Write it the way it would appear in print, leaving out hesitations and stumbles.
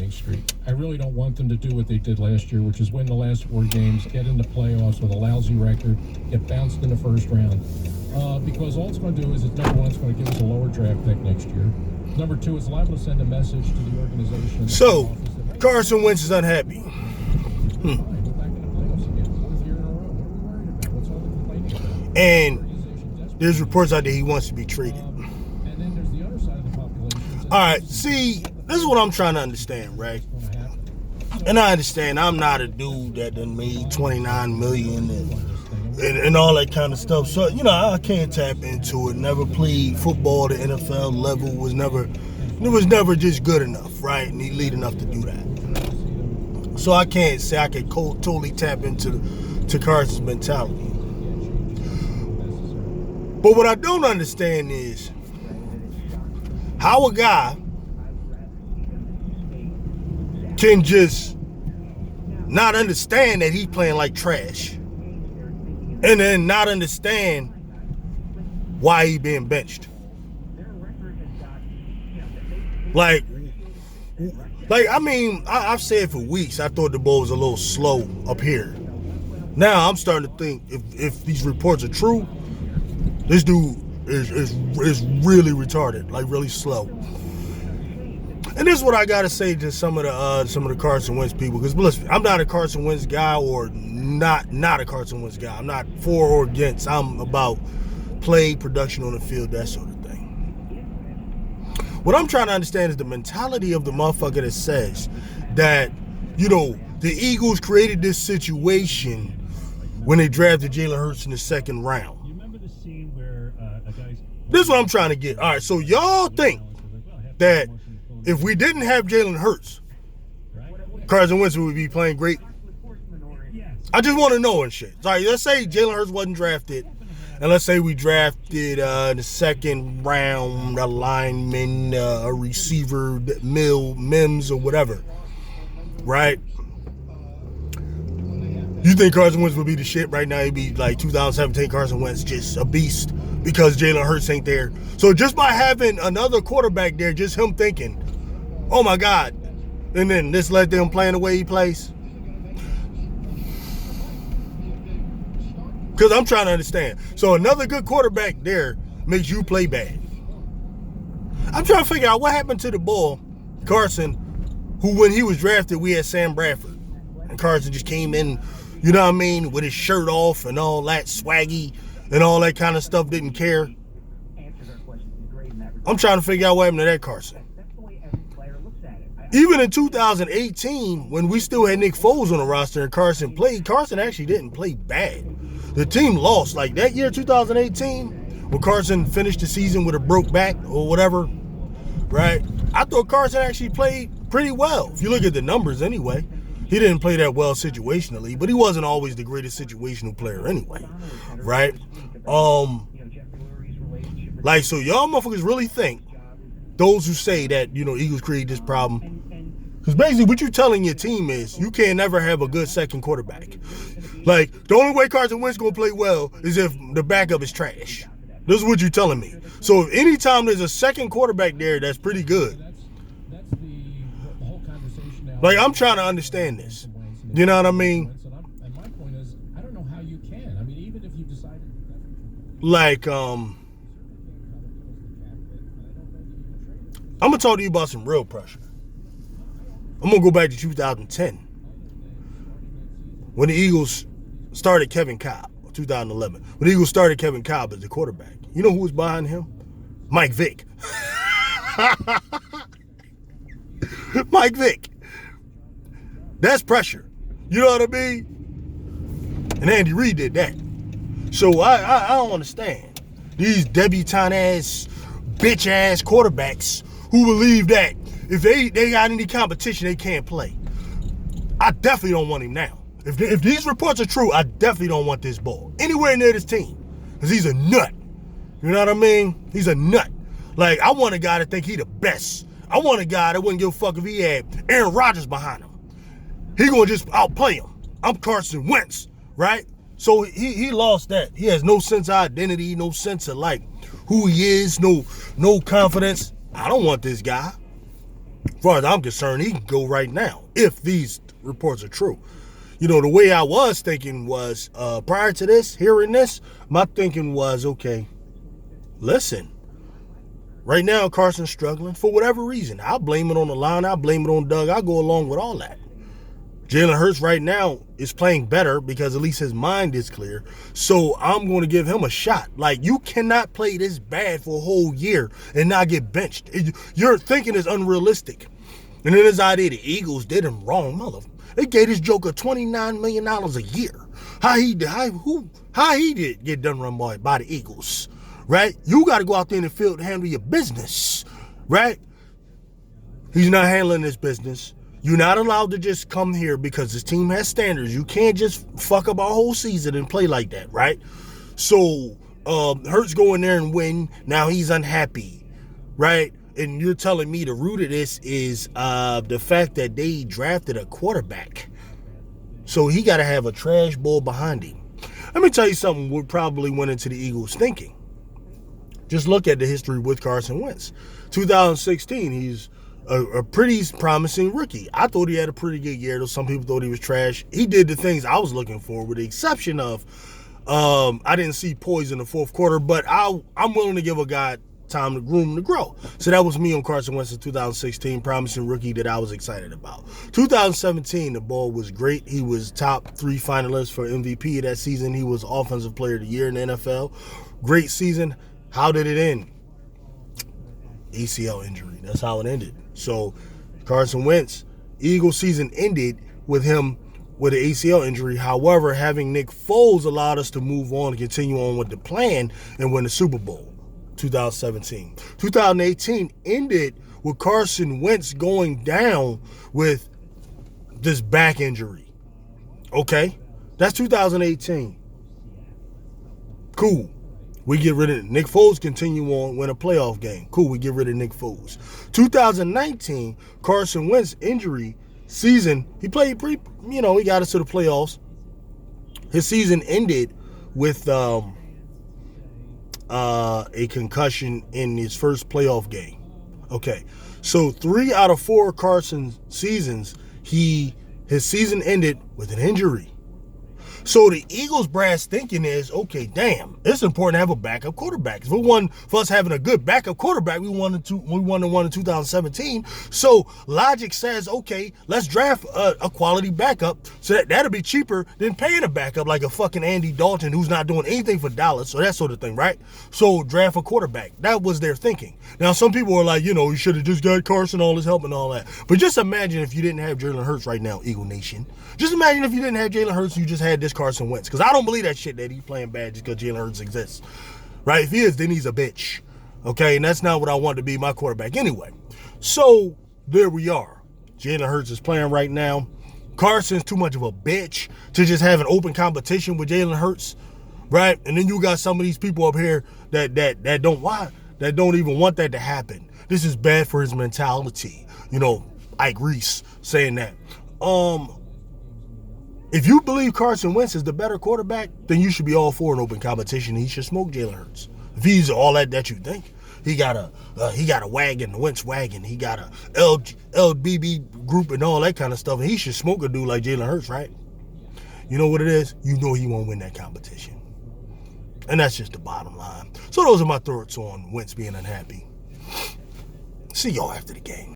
Street. I really don't want them to do what they did last year, which is win the last 4 games, get into playoffs with a lousy record, get bounced in the first round. Because all it's going to do is, number one, it's going to give us a lower draft pick next year. Number two, it's liable to send a message to the organization. So, Carson Wentz is unhappy. And there's reports out there he wants to be traded. All right, see, this is what I'm trying to understand, right? And I understand I'm not a dude that done made $29 million and all that kind of stuff. So, I can't tap into it. Never played football at the NFL level. It was never just good enough, right? And elite enough to do that. So I can't say I can totally tap into Carson's mentality. But what I don't understand is how a guy can just not understand that he's playing like trash and then not understand why he being benched. I've said for weeks I thought the ball was a little slow up here. Now I'm starting to think if these reports are true, this dude is really retarded, like really slow. And this is what I gotta say to some of the Carson Wentz people, because listen, I'm not a Carson Wentz guy or not a Carson Wentz guy. I'm not for or against. I'm about play, production on the field, that sort of thing. What I'm trying to understand is the mentality of the motherfucker that says that, the Eagles created this situation when they drafted Jalen Hurts in the second round. This is what I'm trying to get. All right, so y'all think that if we didn't have Jalen Hurts, Carson Wentz would be playing great? I just want to know and shit. Sorry, let's say Jalen Hurts wasn't drafted, and let's say we drafted in the second round a lineman, a receiver, Mims, or whatever, right? You think Carson Wentz would be the shit right now? He'd be like 2017 Carson Wentz, just a beast because Jalen Hurts ain't there. So just by having another quarterback there, just him thinking, oh my God, and then just let them play the way he plays. Because I'm trying to understand. So another good quarterback there makes you play bad. I'm trying to figure out what happened to the ball, Carson, who when he was drafted, we had Sam Bradford. And Carson just came in, with his shirt off and all that, swaggy and all that kind of stuff, didn't care. I'm trying to figure out what happened to that Carson. Even in 2018, when we still had Nick Foles on the roster and Carson played, Carson actually didn't play bad. The team lost. Like that year, 2018, when Carson finished the season with a broke back or whatever, right? I thought Carson actually played pretty well. If you look at the numbers anyway. He didn't play that well situationally, but he wasn't always the greatest situational player anyway, right? So y'all motherfuckers really think, those who say that, Eagles created this problem, because basically what you're telling your team is you can't never have a good second quarterback. Like, the only way Carson Wentz going to play well is if the backup is trash. This is what you're telling me. So anytime there's a second quarterback there that's pretty good, like, I'm trying to understand this. You know what I mean? And my point is, I don't know how you can. I mean, even if you decided... Like, I'm going to talk to you about some real pressure. I'm going to go back to 2010. When the Eagles started Kevin Kolb, 2011. When the Eagles started Kevin Kolb as the quarterback. You know who was behind him? Mike Vick. Mike Vick. That's pressure. You know what I mean? And Andy Reid did that. So I don't understand. These debutante-ass, bitch-ass quarterbacks who believe that if they got any competition, they can't play. I definitely don't want him now. If these reports are true, I definitely don't want this ball anywhere near this team. Because he's a nut. You know what I mean? He's a nut. Like, I want a guy to think he the best. I want a guy that wouldn't give a fuck if he had Aaron Rodgers behind him. He gonna just outplay him. I'm Carson Wentz, right? So he lost that. He has no sense of identity, no sense of like who he is, no confidence. I don't want this guy. As far as I'm concerned, he can go right now if these reports are true. You know, the way I was thinking was, prior to this, hearing this, my thinking was, okay, listen, right now Carson's struggling for whatever reason. I'll blame it on the line. I'll blame it on Doug. I'll go along with all that. Jalen Hurts right now is playing better because at least his mind is clear. So I'm going to give him a shot. Like, you cannot play this bad for a whole year and not get benched. Your thinking is unrealistic. And then his idea, the Eagles did him wrong, motherfucker. They gave this joker $29 million a year. How he did get done run by the Eagles, right? You got to go out there in the field and handle your business, right? He's not handling his business. You're not allowed to just come here because his team has standards. You can't just fuck up our whole season and play like that, right? So Hurts go in there and win. Now he's unhappy, right? And you're telling me the root of this is the fact that they drafted a quarterback. So he got to have a trash ball behind him. Let me tell you something what probably went into the Eagles' thinking. Just look at the history with Carson Wentz. 2016, he's a pretty promising rookie. I thought he had a pretty good year, though some people thought he was trash. He did the things I was looking for, with the exception of I didn't see poise in the fourth quarter, but I'm willing to give a guy time to groom to grow. So that was me on Carson Wentz in 2016, promising rookie that I was excited about. 2017, the ball was great. He was top 3 finalist for MVP of that season. He was Offensive Player of the Year in the NFL. Great season. How did it end? ACL injury. That's how it ended. So Carson Wentz, Eagles season ended with him with an ACL injury. However, having Nick Foles allowed us to move on and continue on with the plan and win the Super Bowl. 2017. 2018 ended with Carson Wentz going down with this back injury. Okay? That's 2018. Cool. We get rid of Nick Foles, continue on, win a playoff game. Cool, we get rid of Nick Foles. 2019, Carson Wentz injury season, he played pretty, he got us to the playoffs. His season ended with a concussion in his first playoff game. Okay, so 3 out of 4 Carson seasons, his season ended with an injury. So the Eagles brass thinking is, okay, damn, it's important to have a backup quarterback. For us having a good backup quarterback, we won the one in 2017. So logic says, okay, let's draft a quality backup, so that'll be cheaper than paying a backup like a fucking Andy Dalton who's not doing anything for Dallas. So that sort of thing, right? So draft a quarterback. That was their thinking. Now some people are like, you should have just got Carson all his help and all that. But just imagine if you didn't have Jalen Hurts right now, Eagle Nation. Just imagine if you didn't have Jalen Hurts, you just had this Carson Wentz. Because I don't believe that shit that he's playing bad just because Jalen Hurts exists. Right? If he is, then he's a bitch. Okay? And that's not what I want to be my quarterback anyway. So, there we are. Jalen Hurts is playing right now. Carson's too much of a bitch to just have an open competition with Jalen Hurts. Right? And then you got some of these people up here that don't even want that to happen. This is bad for his mentality. Ike Reese saying that. If you believe Carson Wentz is the better quarterback, then you should be all for an open competition. He should smoke Jalen Hurts. If he's all that you think, he got a wagon, the Wentz wagon. He got a LBB group and all that kind of stuff. And he should smoke a dude like Jalen Hurts, right? You know what it is? You know he won't win that competition. And that's just the bottom line. So those are my thoughts on Wentz being unhappy. See y'all after the game.